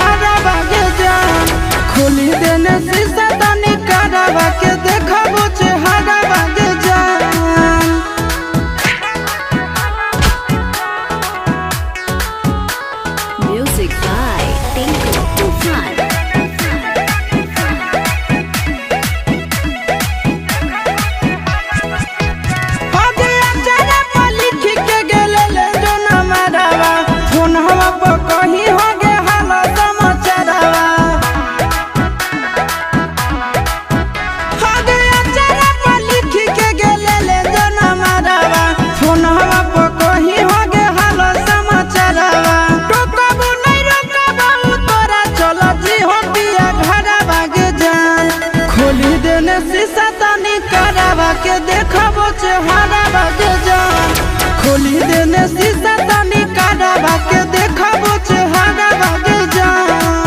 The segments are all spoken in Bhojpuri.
हारा बागे जान खोली देने शीशा तनी करावा के देखबो चेहरा बागे जान। Music by Tinku Tufan. शीशा तनी करावा के देखबो चेहरा बागे जान खोली देने शीशा तनी करावा के देखबो चेहरा बागे जान।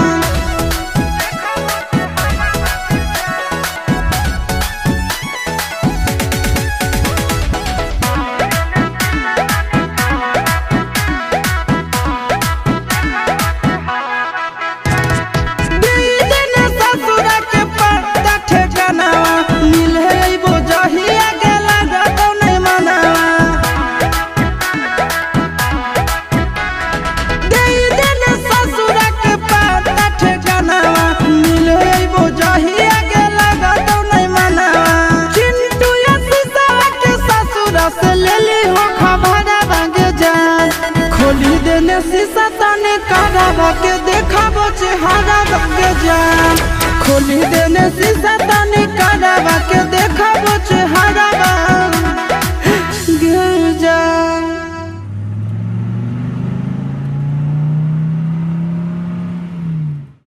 खोली देने शीशा तनी करावा के देखबो चेहरा बागे जान खोली देने शीशा तनी